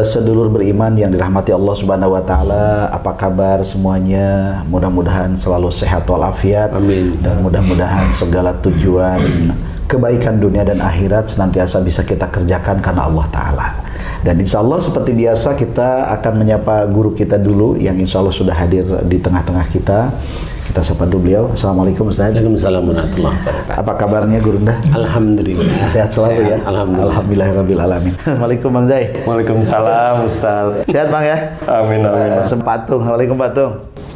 Sedulur beriman yang dirahmati Allah Subhanahu wa taala, apa kabar semuanya? Mudah-mudahan selalu sehat walafiat. Amin. Dan mudah-mudahan segala tujuan kebaikan dunia dan akhirat senantiasa bisa kita kerjakan karena Allah taala. Dan insya Allah seperti biasa kita akan menyapa guru kita dulu yang insya Allah sudah hadir di tengah-tengah kita. Kita sapa dulu beliau. Assalamualaikum Ustaz. Waalaikumsalam warahmatullahi wabarakatuh. Apa kabarnya Gurunda? Alhamdulillah. Sehat selalu ya? Alhamdulillah. Alamin. Assalamualaikum Bang Zai. Waalaikumsalam Ustaz. Sehat Bang ya? Amin amin. Sempatung. Assalamualaikum Pak Tung.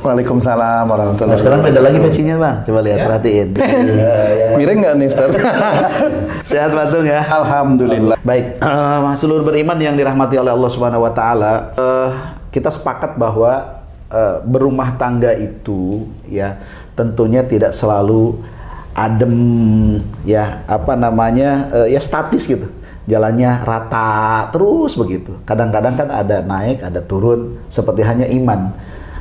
Waalaikumsalam warahmatullahi Nah, sekarang beda lagi pecinya Bang. Coba lihat, perhatiin. Miring nggak nih Ustaz? Sehat Pak Tung ya? Alhamdulillah. Baik, seluruh beriman yang dirahmati oleh Allah Subhanahu wa taala, kita sepakat bahwa berumah tangga itu ya tentunya tidak selalu adem ya, apa namanya, ya statis gitu. Jalannya rata terus begitu. Kadang-kadang kan ada naik, ada turun, seperti hanya iman.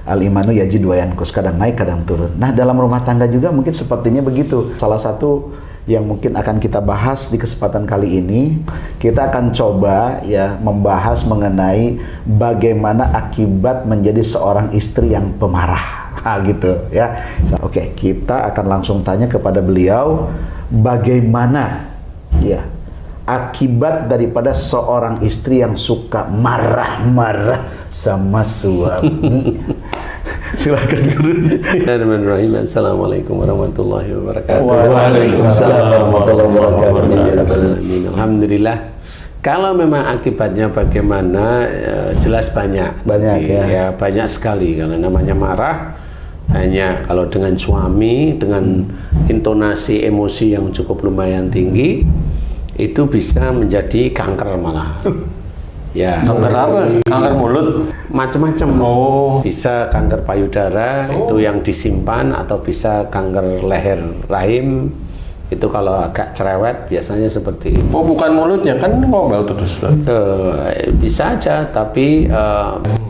Al-imanu yajid wa yanqus, kadang naik, kadang turun. Nah, dalam rumah tangga juga mungkin sepertinya begitu. Salah satu yang mungkin akan kita bahas di kesempatan kali ini, kita akan coba ya membahas mengenai bagaimana akibat menjadi seorang istri yang pemarah. Gitu ya. Oke, kita akan langsung tanya kepada beliau bagaimana ya akibat daripada seorang istri yang suka marah-marah sama suami. Silakan Guru. Bismillahirrahmanirrahim. Assalamualaikum warahmatullahi wabarakatuh. Waalaikumsalam warahmatullahi wabarakatuh. Alhamdulillah. Kalau memang akibatnya bagaimana, jelas banyak. Banyak ya. Ya banyak sekali. Kalau namanya marah, hanya kalau dengan suami dengan intonasi emosi yang cukup lumayan tinggi, itu bisa menjadi kanker malah. Ya. Kanker apa? Kanker mulut? Macam-macam. Oh. Bisa kanker payudara, itu yang disimpan, atau bisa kanker leher rahim. Itu kalau agak cerewet biasanya seperti itu. Oh, bukan mulutnya, kan ngomel terus. Bisa aja, tapi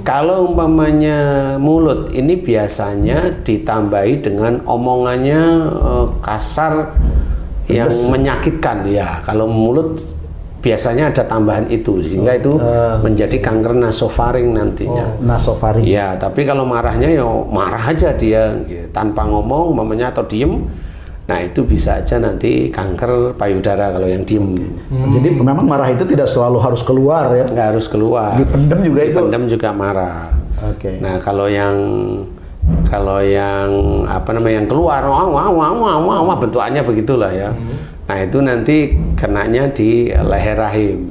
kalau umpamanya mulut ini biasanya ditambahi dengan omongannya kasar yang menyakitkan ya. Kalau mulut biasanya ada tambahan itu, sehingga itu menjadi kanker nasofaring nantinya. Nasofaring. Ya, tapi kalau marahnya ya marah aja dia, gitu, tanpa ngomong, mamanya atau diem. Nah, itu bisa aja nanti kanker payudara kalau yang diem. Jadi memang marah itu tidak selalu harus keluar ya. Nggak harus keluar. Dipendam juga itu. Dipendam juga marah. Oke. Nah, kalau yang apa namanya yang keluar, wah, bentukannya begitulah ya. Nah, itu nanti kenanya di leher rahim.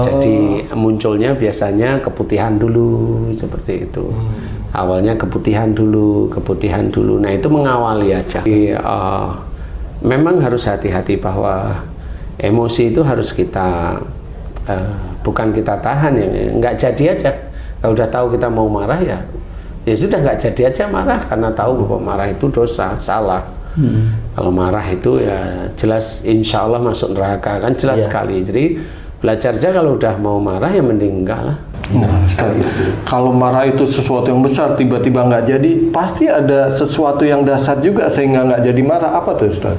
Jadi munculnya biasanya keputihan dulu seperti itu. Awalnya keputihan dulu. Nah, itu mengawali aja. Jadi, memang harus hati-hati bahwa emosi itu harus kita bukan kita tahan, ya nggak jadi aja. Kalau udah tahu kita mau marah ya sudah nggak jadi aja marah, karena tahu bahwa marah itu dosa, salah. Kalau marah itu ya jelas insya Allah masuk neraka, kan jelas sekali. Jadi belajar aja, kalau udah mau marah ya mending enggak lah. Nah, kalau marah itu sesuatu yang besar, tiba-tiba nggak jadi, pasti ada sesuatu yang dasar juga sehingga nggak jadi marah. Apa tuh Ustaz?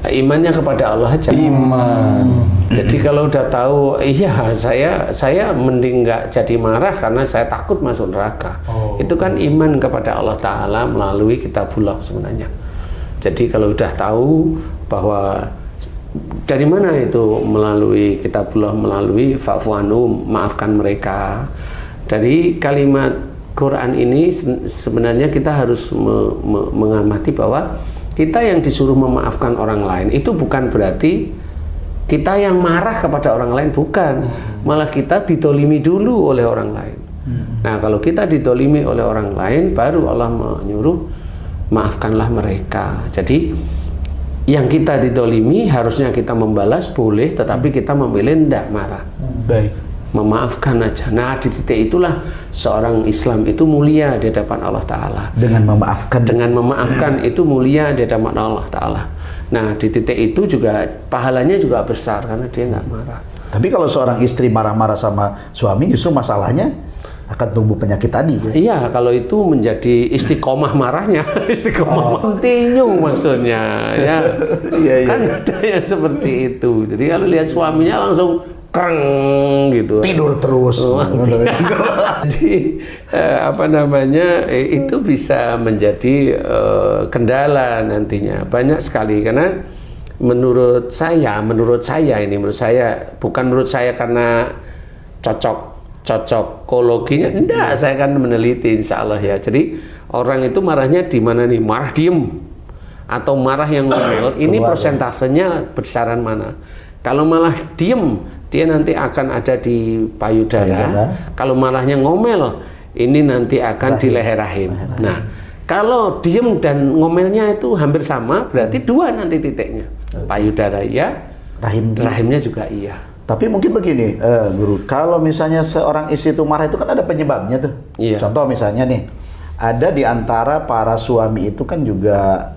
Imannya kepada Allah aja. Iman. Jadi kalau udah tahu, iya saya mending nggak jadi marah karena saya takut masuk neraka. Itu kan iman kepada Allah Ta'ala melalui kitabullah sebenarnya. Jadi kalau udah tahu bahwa dari mana itu, melalui kitabullah, melalui fa'fu anhum, maafkan mereka. Dari kalimat Quran ini sebenarnya kita harus mengamati bahwa kita yang disuruh memaafkan orang lain itu bukan berarti kita yang marah kepada orang lain, bukan. Malah kita ditolimi dulu oleh orang lain. Nah, kalau kita ditolimi oleh orang lain, baru Allah menyuruh maafkanlah mereka. Jadi yang kita ditolimi harusnya kita membalas, boleh, tetapi kita memilih tidak marah. Baik. Memaafkan aja. Nah, di titik itulah seorang Islam itu mulia di hadapan Allah Ta'ala. Dengan memaafkan. Dengan memaafkan itu mulia di hadapan Allah Ta'ala. Nah, di titik itu juga pahalanya juga besar karena dia nggak marah. Tapi kalau seorang istri marah-marah sama suami, justru masalahnya akan tumbuh penyakit tadi. Iya, kalau itu menjadi istiqomah marahnya, istiqomah continue maksudnya, ya. Kan ada yang seperti itu. Jadi kalau lihat suaminya langsung kreng gitu. Tidur terus. Jadi apa namanya itu bisa menjadi kendala nantinya banyak sekali karena menurut saya bukan menurut saya karena cocokologinya enggak, saya kan meneliti insya Allah ya. Jadi orang itu marahnya di mana nih? Marah diem atau marah yang ngomel, ini persentasenya besaran mana? Kalau malah diem, dia nanti akan ada di payudara. Kalau marahnya ngomel, ini nanti akan di leher rahim. Nah, kalau diem dan ngomelnya itu hampir sama, berarti 2 nanti titiknya. Payudara iya, rahimnya juga iya. Tapi mungkin begini, Guru, kalau misalnya seorang istri itu marah itu kan ada penyebabnya tuh. Iya. Contoh misalnya nih, ada di antara para suami itu kan juga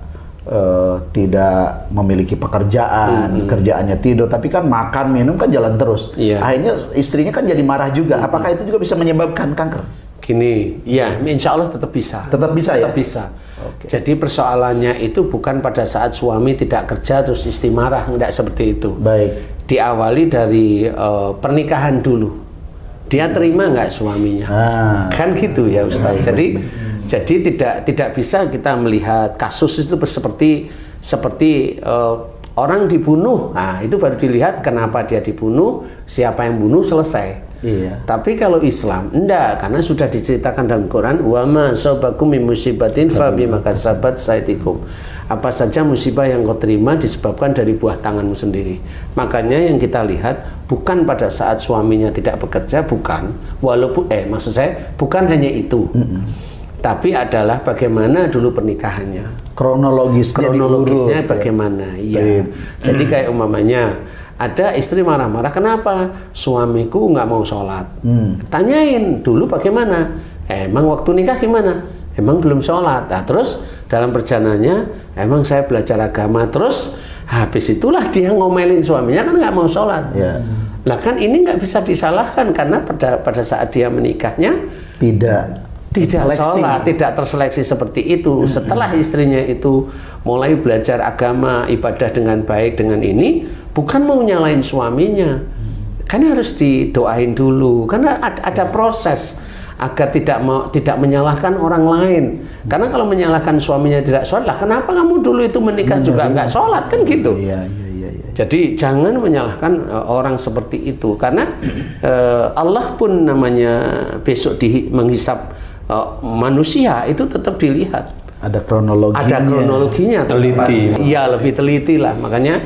tidak memiliki pekerjaan, kerjaannya tidur, tapi kan makan minum kan jalan terus. Iya. Akhirnya istrinya kan jadi marah juga. Apakah itu juga bisa menyebabkan kanker? Gini, ya insya Allah tetap bisa. Tetap bisa ya? Tetap bisa. Oke. Jadi persoalannya itu bukan pada saat suami tidak kerja terus istri marah, enggak seperti itu. Baik. Diawali dari pernikahan dulu. Dia terima nggak suaminya? Kan gitu ya Ustaz. Jadi tidak bisa kita melihat kasus itu seperti orang dibunuh. Nah, itu baru dilihat kenapa dia dibunuh, siapa yang bunuh, selesai. Iya. Tapi kalau Islam enggak, karena sudah diceritakan dalam Quran, wa ma asabakum min musibatin fa bima kasabat saytikum. Apa saja musibah yang kau terima disebabkan dari buah tanganmu sendiri. Makanya yang kita lihat bukan pada saat suaminya tidak bekerja, bukan. Walaupun maksud saya bukan hanya itu. Tapi adalah bagaimana dulu pernikahannya. Kronologisnya bagaimana? Iya. Jadi kayak umpamanya ada istri marah-marah, kenapa? Suamiku nggak mau sholat. Tanyain dulu bagaimana? Emang waktu nikah gimana? Emang belum sholat. Nah, terus dalam perjalanannya, emang saya belajar agama. Terus habis itulah dia ngomelin suaminya kan nggak mau sholat. Lah kan ini nggak bisa disalahkan karena pada saat dia menikahnya tidak sholat, tidak terseleksi seperti itu. Setelah istrinya itu mulai belajar agama, ibadah dengan baik dengan ini, bukan mau nyalain suaminya, kan harus didoain dulu, karena ada proses agar tidak menyalahkan orang lain. Karena kalau menyalahkan suaminya tidak sholat, lah kenapa kamu dulu itu menikah juga nggak sholat, kan gitu. Jadi jangan menyalahkan orang seperti itu, karena Allah pun namanya besok menghisap manusia itu tetap dilihat. Ada kronologinya. Teliti. Iya, lebih teliti lah. Makanya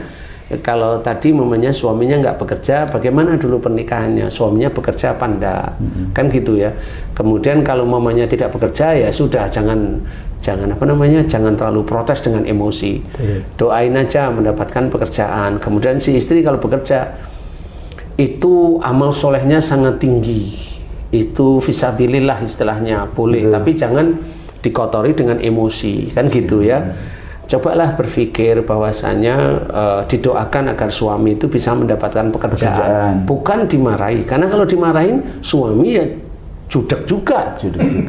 kalau tadi mamanya suaminya nggak bekerja, bagaimana dulu pernikahannya? Suaminya bekerja apa enggak? Kan gitu ya. Kemudian kalau mamanya tidak bekerja, ya sudah, jangan terlalu protes dengan emosi. Doain aja mendapatkan pekerjaan. Kemudian si istri kalau bekerja itu amal solehnya sangat tinggi. Itu fisabilillah istilahnya, boleh, tapi jangan dikotori dengan emosi, kan gitu ya. Cobalah berpikir bahwasanya didoakan agar suami itu bisa mendapatkan pekerjaan, bukan dimarahi. Karena kalau dimarahin suami ya judek juga.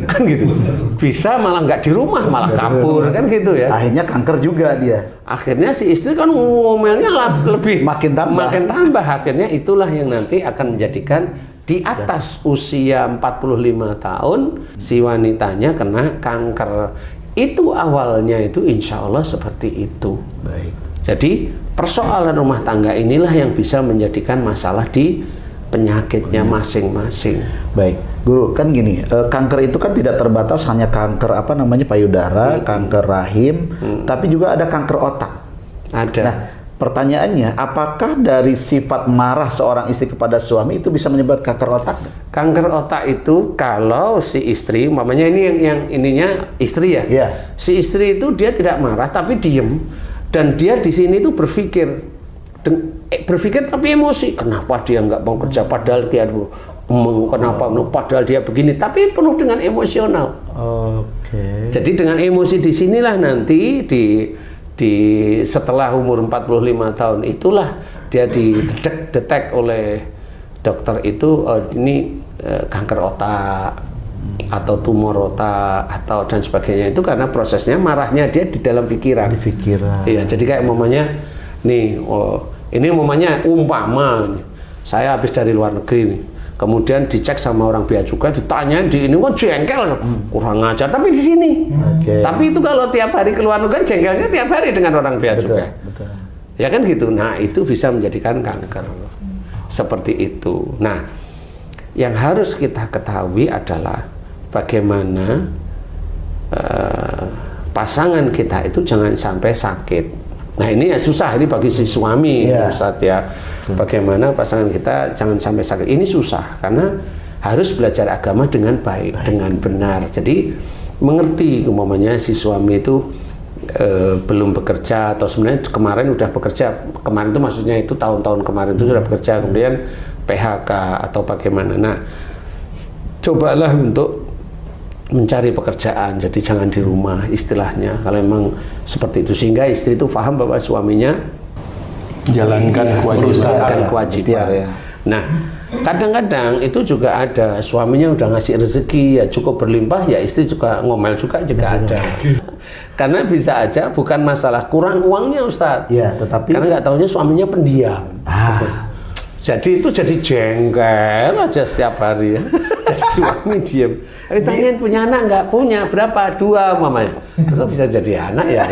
Kan gitu. Bisa malah nggak di rumah, malah kabur, kan gitu ya. Akhirnya kanker juga dia. Akhirnya si istri kan ngomelnya lebih makin tambah. Akhirnya itulah yang nanti akan menjadikan di atas usia 45 tahun si wanitanya kena kanker. Itu awalnya itu insya Allah seperti itu. Baik. Jadi persoalan rumah tangga inilah yang bisa menjadikan masalah di penyakitnya masing-masing. Baik, Guru, kan gini, kanker itu kan tidak terbatas hanya kanker payudara, kanker rahim, tapi juga ada kanker otak. Ada. Nah, pertanyaannya, apakah dari sifat marah seorang istri kepada suami itu bisa menyebabkan kanker otak? Kanker otak itu kalau si istri, umpamanya ini yang ininya istri ya. Yeah. Si istri itu dia tidak marah tapi diem, dan dia di sini tuh berpikir tapi emosi. Kenapa dia nggak mau kerja padahal dia padahal dia begini, tapi penuh dengan emosional. Oke. Jadi dengan emosi di sinilah nanti di setelah umur 45 tahun itulah dia didetek oleh dokter itu ini kanker otak atau tumor otak atau dan sebagainya. Itu karena prosesnya marahnya dia di dalam pikiran. Di pikiran. Iya, jadi kayak umpamanya nih, ini umpamanya Saya habis dari luar negeri nih, kemudian dicek sama orang bea cukai, ditanyain di ini, kok jengkel, kurang ajar. Tapi di sini, tapi itu kalau tiap hari keluar negeri, jengkelnya tiap hari dengan orang bea cukai. Betul. Ya kan gitu. Nah itu bisa menjadikan kanker seperti itu. Nah yang harus kita ketahui adalah bagaimana pasangan kita itu jangan sampai sakit. Nah ini ya susah ini bagi si suami, Ustaz ya. Bagaimana pasangan kita jangan sampai sakit. Ini susah karena harus belajar agama dengan baik, dengan benar. Jadi mengerti umpamanya si suami itu belum bekerja atau sebenarnya kemarin udah bekerja. Kemarin itu maksudnya itu tahun-tahun kemarin itu sudah bekerja, kemudian PHK atau bagaimana. Nah cobalah untuk mencari pekerjaan, jadi jangan di rumah istilahnya kalau memang seperti itu, sehingga istri itu paham bahwa suaminya jalankan kewajiban. Ya. Nah kadang-kadang itu juga ada suaminya udah ngasih rezeki ya cukup berlimpah, ya istri juga ngomel juga ada. Karena bisa aja bukan masalah kurang uangnya Ustadz, ya, tetapi karena nggak taunya suaminya pendiam. Jadi itu jadi jengkel aja setiap hari ya. Jadi suami diem. Tapi tanyain punya anak nggak? Punya. Berapa? 2 mamanya. Kok bisa jadi anak ya?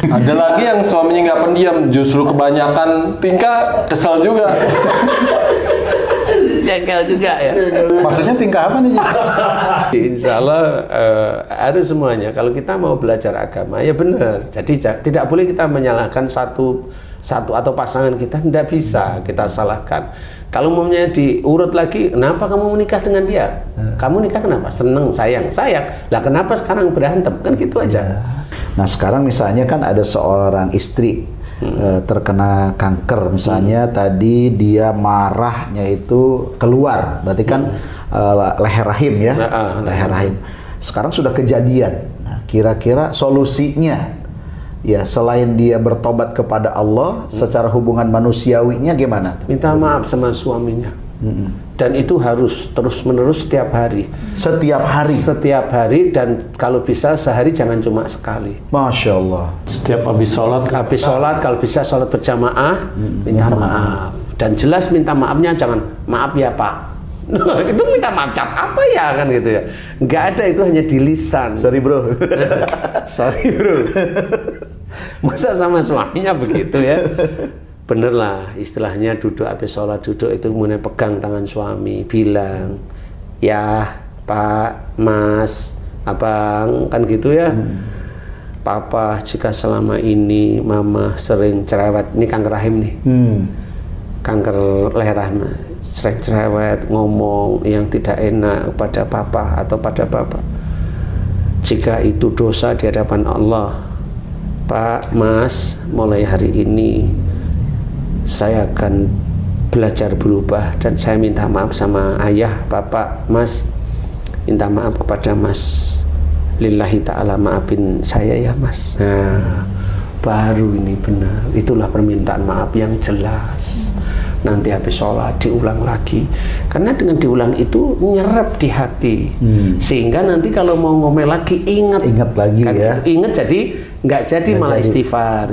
Ada lagi yang suaminya nggak pendiam, justru kebanyakan tingkah, kesel juga. Jengkel juga ya. Maksudnya tingkah apa nih? Insya Allah ada semuanya. Kalau kita mau belajar agama ya benar. Jadi tidak boleh kita menyalahkan satu atau pasangan kita, tidak bisa kita salahkan. Kalau maunya diurut lagi, kenapa kamu menikah dengan dia? Kamu nikah kenapa? Seneng, sayang. Lah kenapa sekarang berantem? Kan gitu aja. Nah sekarang misalnya kan ada seorang istri terkena kanker, misalnya tadi dia marahnya itu keluar, berarti kan leher rahim ya, leher rahim. Sekarang sudah kejadian. Nah, kira-kira solusinya ya selain dia bertobat kepada Allah, secara hubungan manusiawinya gimana? Minta maaf sama suaminya. Dan itu harus terus-menerus setiap hari. Setiap hari? Setiap hari, dan kalau bisa sehari jangan cuma sekali. Masya Allah. Setiap habis sholat? Habis sholat, kalau bisa sholat berjamaah, minta maaf. Dan jelas minta maafnya jangan, maaf ya Pak. Nah, itu minta maaf apa ya kan gitu ya. Nggak ada, itu hanya di lisan. Sorry bro. Sorry bro. Masa sama suaminya begitu ya. Bener lah istilahnya, duduk habis sholat, duduk itu kemudian pegang tangan suami, bilang ya Pak, Mas, Abang, kan gitu ya. Papa jika selama ini Mama sering cerewet, ini kanker rahim nih, kanker leher rahim, sering cerewet, ngomong yang tidak enak pada Papa atau pada Papa, jika itu dosa di hadapan Allah, Pak, Mas, mulai hari ini saya akan belajar berubah dan saya minta maaf sama ayah, bapak, mas, minta maaf kepada mas, lillahi ta'ala, maafin saya ya mas. Nah baru ini benar, itulah permintaan maaf yang jelas. Nanti habis sholat diulang lagi, karena dengan diulang itu nyerap di hati, sehingga nanti kalau mau ngomel lagi ingat lagi kan, ya gitu. Ingat, jadi nggak jadi malah istighfar.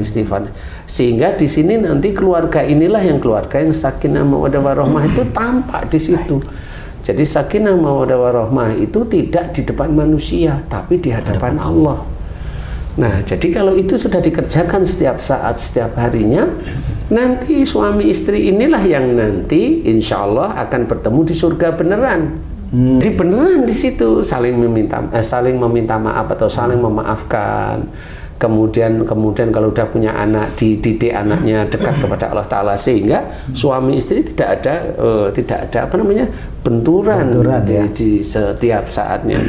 Sehingga di sini nanti keluarga inilah yang keluarga yang sakinah mawaddah warahmah itu tampak di situ. Jadi sakinah mawaddah warahmah itu tidak di depan manusia, tapi di hadapan Allah. Nah, jadi kalau itu sudah dikerjakan setiap saat, setiap harinya, nanti suami istri inilah yang nanti insya Allah akan bertemu di surga beneran. Jadi beneran di situ saling meminta maaf atau saling memaafkan. Kemudian kalau udah punya anak, dididik anaknya dekat kepada Allah Ta'ala, sehingga suami istri tidak ada apa namanya benturan di setiap saatnya.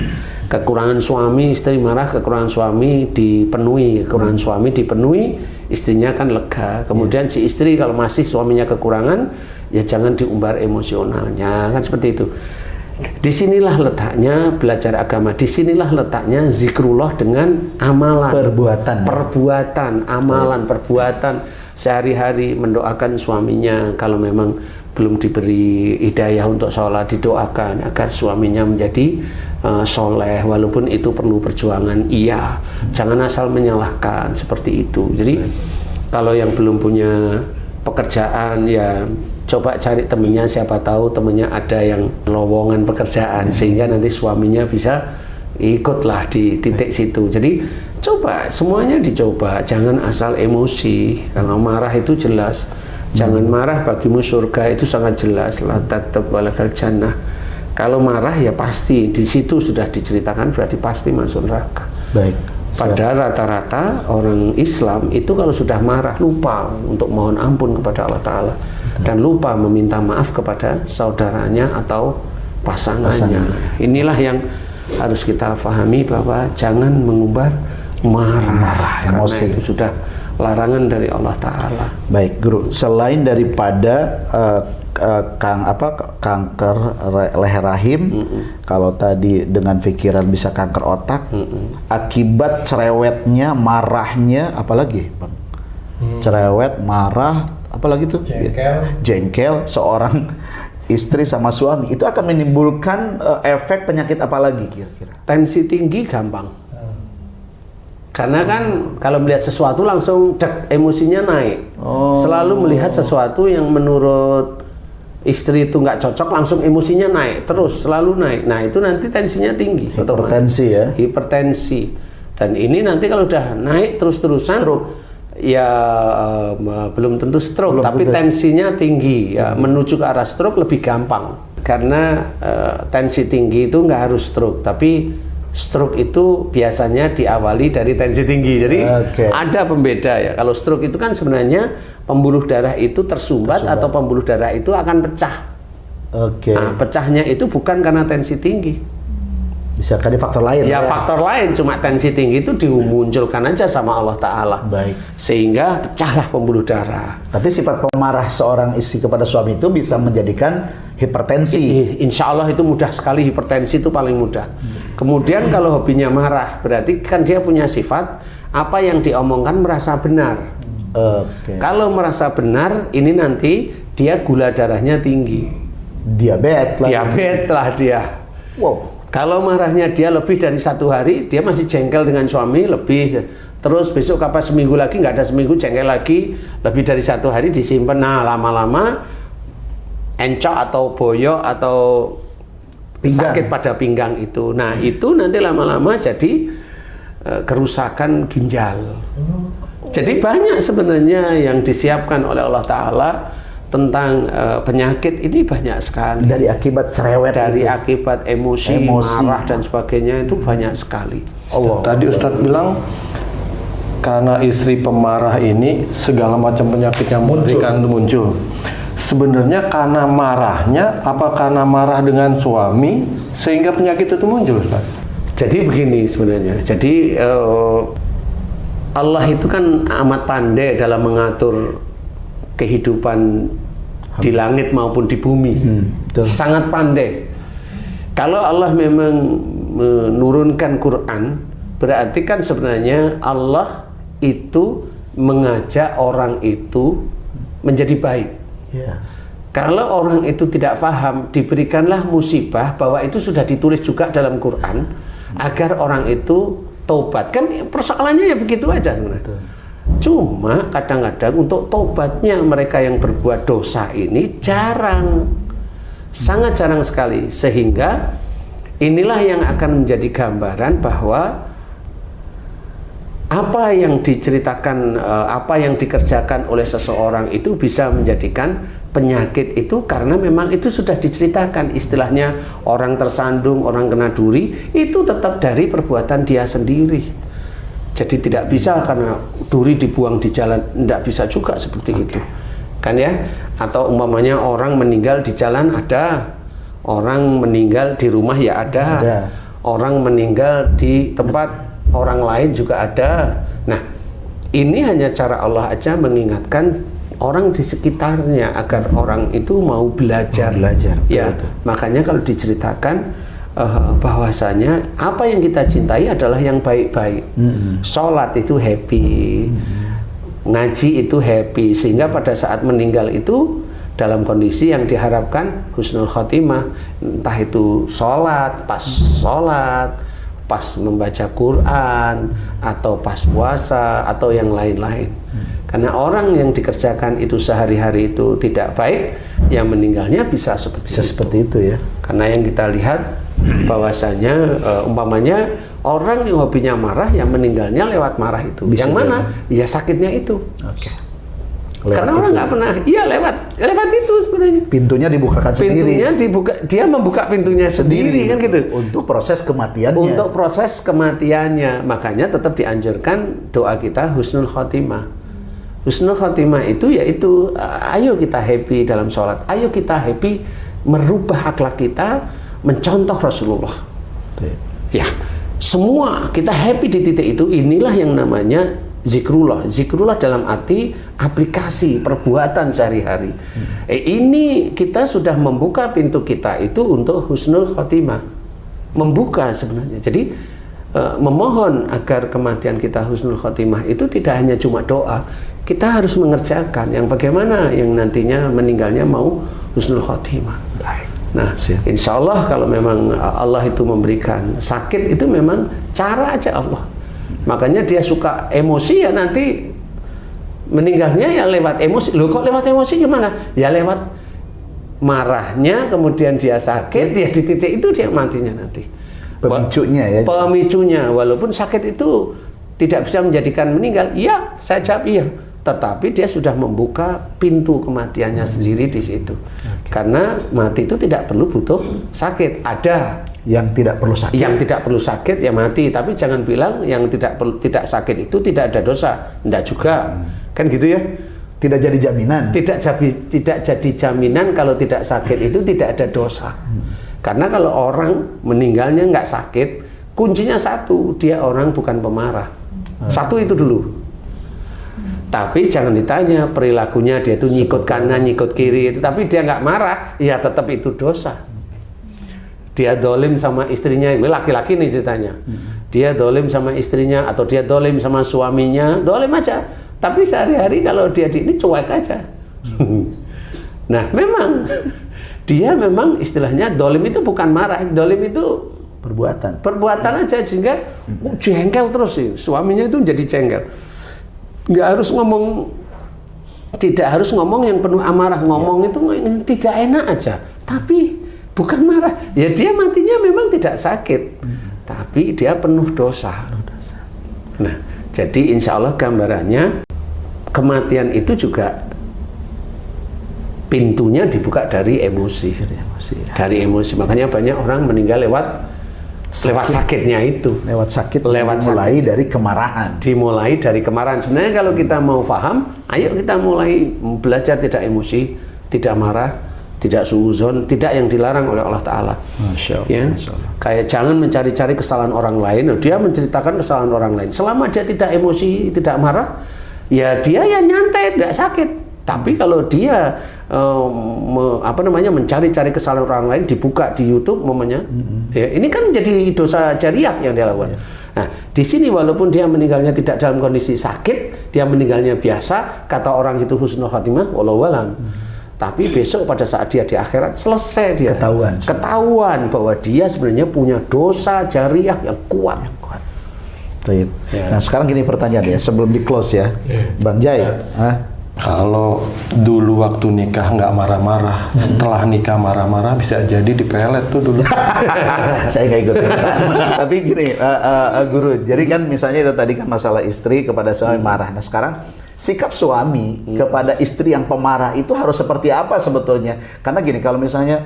Kekurangan suami, istri marah, kekurangan suami dipenuhi, istrinya kan lega. Kemudian si istri kalau masih suaminya kekurangan, ya jangan diumbar emosionalnya, kan seperti itu. Disinilah letaknya belajar agama, disinilah letaknya zikrullah dengan amalan, perbuatan sehari-hari, mendoakan suaminya kalau memang belum diberi hidayah untuk sholat, didoakan agar suaminya menjadi soleh, walaupun itu perlu perjuangan, iya, jangan asal menyalahkan seperti itu. Jadi kalau yang belum punya pekerjaan ya coba cari temennya, siapa tahu temennya ada yang lowongan pekerjaan sehingga nanti suaminya bisa ikutlah di titik situ. Jadi coba, semuanya dicoba, jangan asal emosi. Kalau marah itu jelas, jangan marah bagimu surga itu sangat jelas, la tatab walakal jannah. Kalau marah ya pasti di situ sudah diceritakan, berarti pasti masuk neraka. Baik. Padahal rata-rata orang Islam itu kalau sudah marah lupa untuk mohon ampun kepada Allah Ta'ala dan lupa meminta maaf kepada saudaranya atau pasangannya. Inilah yang harus kita pahami, bahwa jangan mengumbar marah, karena emosi itu sudah larangan dari Allah Ta'ala. Baik, Guru. Selain daripada kanker leher rahim, kalau tadi dengan pikiran bisa kanker otak, akibat cerewetnya, marahnya, apalagi Bang? Cerewet, marah, apalagi tuh? Jengkel seorang istri sama suami, itu akan menimbulkan efek penyakit apa lagi kira-kira? Tensi tinggi gampang. Karena kan kalau melihat sesuatu langsung emosinya naik. Selalu melihat sesuatu yang menurut istri itu nggak cocok, langsung emosinya naik, terus selalu naik. Nah itu nanti tensinya tinggi. Hipertensi ya? Hipertensi. Dan ini nanti kalau udah naik terus-terusan, ya belum tentu stroke, tapi tensinya tinggi. Ya, menuju ke arah stroke lebih gampang. Karena tensi tinggi itu nggak harus stroke, tapi stroke itu biasanya diawali dari tensi tinggi. Jadi ada pembeda ya. Kalau stroke itu kan sebenarnya pembuluh darah itu tersumbat atau pembuluh darah itu akan pecah. Nah, pecahnya itu bukan karena tensi tinggi. Bisa kan faktor lain? Ya, faktor lain. Cuma tensi tinggi itu dimunculkan aja sama Allah Ta'ala. Baik. Sehingga pecahlah pembuluh darah. Tapi sifat pemarah seorang istri kepada suami itu bisa menjadikan hipertensi. Insya Allah itu mudah sekali, hipertensi itu paling mudah. Kemudian kalau hobinya marah, berarti kan dia punya sifat apa yang diomongkan merasa benar. Kalau merasa benar, ini nanti dia gula darahnya tinggi. Diabetes lah dia. Wow. Kalau marahnya dia lebih dari 1 hari, dia masih jengkel dengan suami lebih. Terus besok kapan seminggu lagi, nggak ada seminggu, jengkel lagi. Lebih dari 1 hari disimpan. Nah lama-lama encok atau boyok atau sakit pada pinggang itu. Nah itu nanti lama-lama jadi kerusakan ginjal. Jadi banyak sebenarnya yang disiapkan oleh Allah Ta'ala tentang penyakit ini, banyak sekali. Dari akibat cerewet, dari akibat emosi, marah dan sebagainya, itu banyak sekali. Tadi Ustadz bilang karena istri pemarah ini segala macam penyakit yang muncul. Sebenarnya karena marahnya, apa karena marah dengan suami sehingga penyakit itu muncul, Ustaz? Jadi begini sebenarnya. Jadi Allah itu kan amat pandai dalam mengatur kehidupan di langit maupun di bumi. Sangat pandai. Kalau Allah memang menurunkan Quran, berarti kan sebenarnya Allah itu mengajak orang itu menjadi baik. Kalau orang itu tidak paham, diberikanlah musibah bahwa itu sudah ditulis juga dalam Quran agar orang itu tobat. Kan persoalannya ya begitu aja sebenarnya. Cuma kadang-kadang untuk tobatnya mereka yang berbuat dosa ini jarang, sangat jarang sekali. Sehingga inilah yang akan menjadi gambaran bahwa apa yang diceritakan, apa yang dikerjakan oleh seseorang itu bisa menjadikan penyakit itu, karena memang itu sudah diceritakan. Istilahnya orang tersandung, orang kena duri, itu tetap dari perbuatan dia sendiri. Jadi tidak bisa karena duri dibuang di jalan, tidak bisa juga seperti itu, kan ya? Atau umpamanya orang meninggal di jalan ada, orang meninggal di rumah ya ada. Orang meninggal di tempat orang lain juga ada. Nah, ini hanya cara Allah aja mengingatkan orang di sekitarnya agar orang itu mau belajar. Ya, makanya kalau diceritakan bahwasanya apa yang kita cintai adalah yang baik-baik. Sholat itu happy, ngaji itu happy, sehingga pada saat meninggal itu dalam kondisi yang diharapkan husnul khotimah, entah itu sholat, pas membaca Quran, atau pas puasa, atau yang lain-lain. Karena orang yang dikerjakan itu sehari-hari itu tidak baik, yang meninggalnya bisa seperti itu ya. Karena yang kita lihat bahwasanya umpamanya orang yang hobinya marah, yang meninggalnya lewat marah itu. Bisa yang mana? jadi. Ya sakitnya itu. Oke. Karena orang nggak pernah, iya lewat itu sebenarnya. Pintunya dibukakan sendiri. Pintunya dibuka, dia membuka pintunya sendiri kan gitu. Untuk proses kematiannya. Untuk proses kematiannya, makanya tetap dianjurkan doa kita husnul khotimah. Husnul khotimah itu yaitu ayo kita happy dalam sholat, ayo kita happy merubah akhlak kita, mencontoh Rasulullah. Ya, semua kita happy di titik itu. Inilah yang namanya zikrullah. Zikrullah dalam arti aplikasi perbuatan sehari-hari. Ini kita sudah membuka pintu kita itu untuk husnul khotimah. Membuka sebenarnya. Jadi memohon agar kematian kita husnul khotimah itu tidak hanya cuma doa. Kita harus mengerjakan yang bagaimana yang nantinya meninggalnya mau husnul khotimah. Baik. Nah, insya Allah kalau memang Allah itu memberikan sakit, itu memang cara aja Allah. Makanya dia suka emosi, ya nanti meninggalnya ya lewat emosi. Loh, kok lewat emosi gimana? Ya lewat marahnya, kemudian dia sakit, ya di titik itu dia matinya nanti. Pemicunya ya. Pemicunya, walaupun sakit itu tidak bisa menjadikan meninggal, iya, saya jawab iya. Tetapi dia sudah membuka pintu kematiannya sendiri di situ. Karena mati itu tidak perlu butuh sakit. Ada yang tidak perlu sakit. Yang tidak perlu sakit ya mati, tapi jangan bilang yang tidak sakit itu tidak ada dosa. Tidak juga. Kan gitu ya? Tidak jadi jaminan. Tidak jadi jaminan kalau tidak sakit itu tidak ada dosa. Karena kalau orang meninggalnya nggak sakit, kuncinya satu, dia orang bukan pemarah. Satu itu dulu. Tapi jangan ditanya perilakunya, dia itu nyikut kanan, nyikut kiri, tapi dia nggak marah, ya tetap itu dosa. Dia dolim sama istrinya, ini laki-laki nih ceritanya. Dia dolim sama istrinya atau dia dolim sama suaminya, dolim aja. Tapi sehari-hari kalau dia ini cuek aja. Nah, memang dia memang istilahnya dolim itu bukan marah, dolim itu perbuatan aja, sehingga jengkel terus sih. Suaminya itu jadi jengkel. Nggak harus ngomong, tidak harus ngomong yang penuh amarah, ngomong itu tidak enak aja, tapi bukan marah. Ya dia matinya memang tidak sakit, tapi dia penuh dosa. Nah, jadi insya Allah gambarannya kematian itu juga pintunya dibuka dari emosi. Dari emosi. Makanya banyak orang meninggal lewat sakitnya itu. Lewat sakit dimulai dari kemarahan. Dimulai dari kemarahan. Sebenarnya kalau kita mau paham, ayo kita mulai belajar tidak emosi, tidak marah, tidak suudzon, tidak yang dilarang oleh Allah Ta'ala. Masya Allah. Ya? Masya Allah. Kayak jangan mencari-cari kesalahan orang lain. Dia menceritakan kesalahan orang lain. Selama dia tidak emosi, tidak marah, ya dia ya nyantai, tidak sakit. Tapi kalau dia mencari-cari kesalahan orang lain, dibuka di YouTube momennya, ya, ini kan menjadi dosa jariah yang dia lakukan. Nah, di sini walaupun dia meninggalnya tidak dalam kondisi sakit, dia meninggalnya biasa, kata orang itu husnul khatimah, wallahu alam. Tapi besok pada saat dia di akhirat selesai dia ketahuan bahwa dia sebenarnya punya dosa jariah yang kuat. Ya. Nah, sekarang gini pertanyaan ya, sebelum di close ya, Bang Jai. Kalau dulu waktu nikah nggak marah-marah, setelah nikah marah-marah bisa jadi dipelet tuh dulu. Saya nggak ikut. Tapi gini, Guru, jadi kan misalnya itu tadi kan masalah istri kepada suami marah. Nah sekarang sikap suami kepada istri yang pemarah itu harus seperti apa sebetulnya? Karena gini, kalau misalnya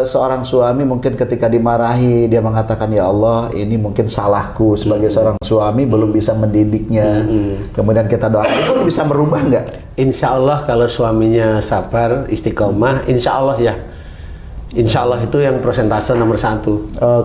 seorang suami mungkin ketika dimarahi dia mengatakan, ya Allah ini mungkin salahku sebagai seorang suami belum bisa mendidiknya. Kemudian kita doakan, itu bisa merubah nggak? Insya Allah kalau suaminya sabar, istiqomah, insya Allah ya. Insya Allah itu yang persentase nomor 1.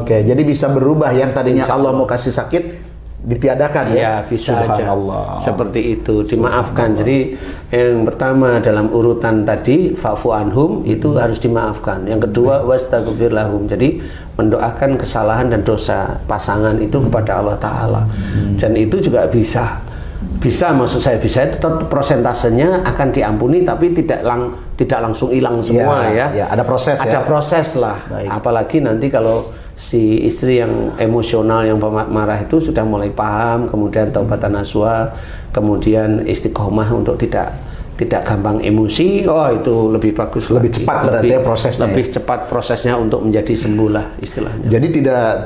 Oke, jadi bisa berubah yang tadinya Allah mau kasih sakit ditiadakan ya? Ya bisa aja seperti itu, dimaafkan. Jadi yang pertama dalam urutan tadi fa'fu anhum itu harus dimaafkan. Yang kedua wastaghfir lahum, jadi mendoakan kesalahan dan dosa pasangan itu kepada Allah Ta'ala. Dan itu juga bisa, maksud saya bisa itu tetap prosentasenya akan diampuni, tapi tidak langsung hilang semua ya. Ada proses. Ada proses lah. Baik. Apalagi nanti kalau si istri yang emosional, yang marah itu sudah mulai paham, kemudian taubatan nasuha, kemudian istiqomah untuk tidak gampang emosi, itu lebih bagus, lebih cepat berarti ya prosesnya, lebih cepat prosesnya untuk menjadi sembuh lah istilahnya. Jadi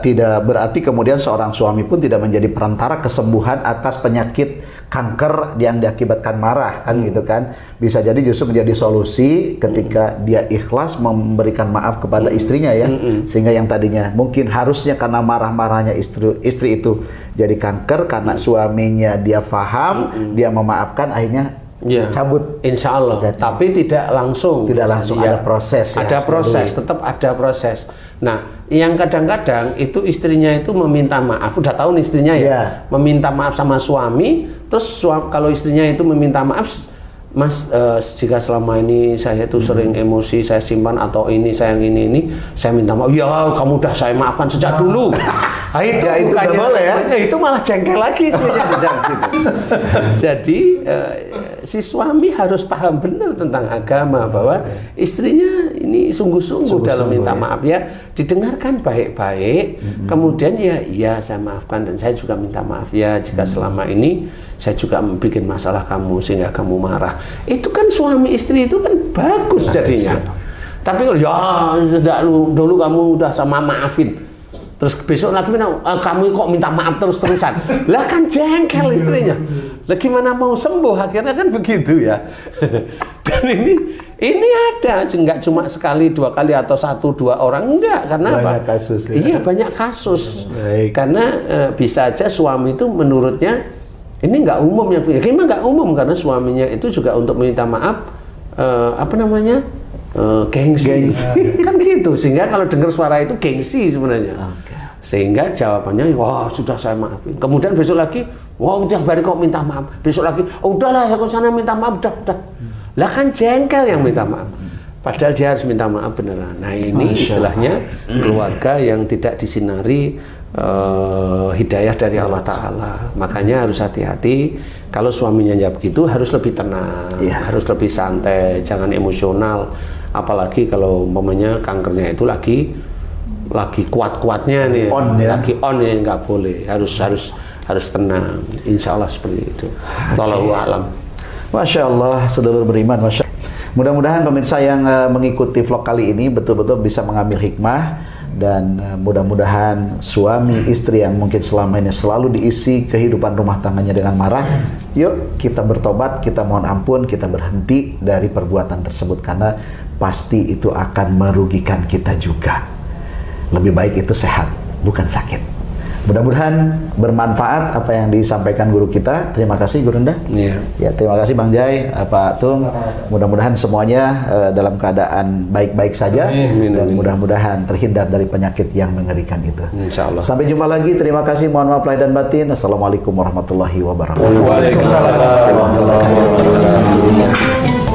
tidak berarti kemudian seorang suami pun tidak menjadi perantara kesembuhan atas penyakit kanker yang diakibatkan marah, kan gitu kan. Bisa jadi justru menjadi solusi ketika dia ikhlas memberikan maaf kepada istrinya ya. Sehingga yang tadinya mungkin harusnya karena marah-marahnya istri itu jadi kanker, karena suaminya dia paham, dia memaafkan, akhirnya cabut, insya Allah. Tapi tidak langsung. Tidak langsung, ada proses. Ada proses, tetap ada proses. Nah, yang kadang-kadang itu istrinya itu meminta maaf, udah tahu nih istrinya ya, meminta maaf sama suami. Terus kalau istrinya itu meminta maaf, Mas, jika selama ini saya itu sering emosi, saya simpan atau ini saya yang ini saya minta maaf. Ya, kamu udah saya maafkan sejak dulu. Nah, itu ya, itu nggak boleh ya. Itu malah jengkel lagi istrinya gitu. Jadi si suami harus paham benar tentang agama, bahwa istrinya ini sungguh-sungguh dalam minta maaf ya, didengarkan baik-baik. Kemudian ya saya maafkan, dan saya juga minta maaf ya jika selama ini saya juga bikin masalah kamu sehingga kamu marah. Itu kan suami istri itu kan bagus jadinya. Tapi kalau ya dulu kamu udah sama maafin, terus besok lagi kamu kok minta maaf terus-terusan, lah kan jengkel istrinya. Lah gimana mau sembuh, akhirnya kan begitu ya. Dan ini ada, nggak cuma sekali, 2 kali atau 1-2 orang, enggak, karena banyak apa? Kasus, ya? Iya, banyak kasus. Karena bisa aja suami itu menurutnya ini nggak umum, ya gimana nggak umum, karena suaminya itu juga untuk meminta maaf gengsi. Kan gitu, sehingga kalau dengar suara itu gengsi sebenarnya. Sehingga jawabannya, wah sudah saya maafin. Kemudian besok lagi, wah tiap hari kok minta maaf. Besok lagi, udahlah ya ke sana minta maaf, udah. Lah kan jengkel yang minta maaf. Padahal dia harus minta maaf beneran. Nah ini istilahnya keluarga yang tidak disinari hidayah dari Allah Ta'ala. Makanya harus hati-hati. Kalau suaminya ya begitu, harus lebih tenang, harus lebih santai, jangan emosional. Apalagi kalau umpamanya kankernya itu lagi kuat-kuatnya nih, lagi on ya, nggak boleh, harus tenang. Insya Allah seperti itu. Wallahu a'lam. Masya Allah, sedulur beriman, Masya Allah. Mudah-mudahan pemirsa yang mengikuti vlog kali ini betul-betul bisa mengambil hikmah, dan mudah-mudahan suami istri yang mungkin selama ini selalu diisi kehidupan rumah tangganya dengan marah, yuk kita bertobat, kita mohon ampun, kita berhenti dari perbuatan tersebut, karena pasti itu akan merugikan kita juga. Lebih baik itu sehat, bukan sakit. Mudah-mudahan bermanfaat apa yang disampaikan guru kita. Terima kasih Guru Nda. Ya, terima kasih Bang Jai, Pak Tung. Mudah-mudahan semuanya dalam keadaan baik-baik saja, dan mudah-mudahan terhindar dari penyakit yang mengerikan itu. Insya Allah. Sampai jumpa lagi. Terima kasih. Mohon maaf lahir dan batin. Assalamualaikum warahmatullahi wabarakatuh. Waalaikumsalam.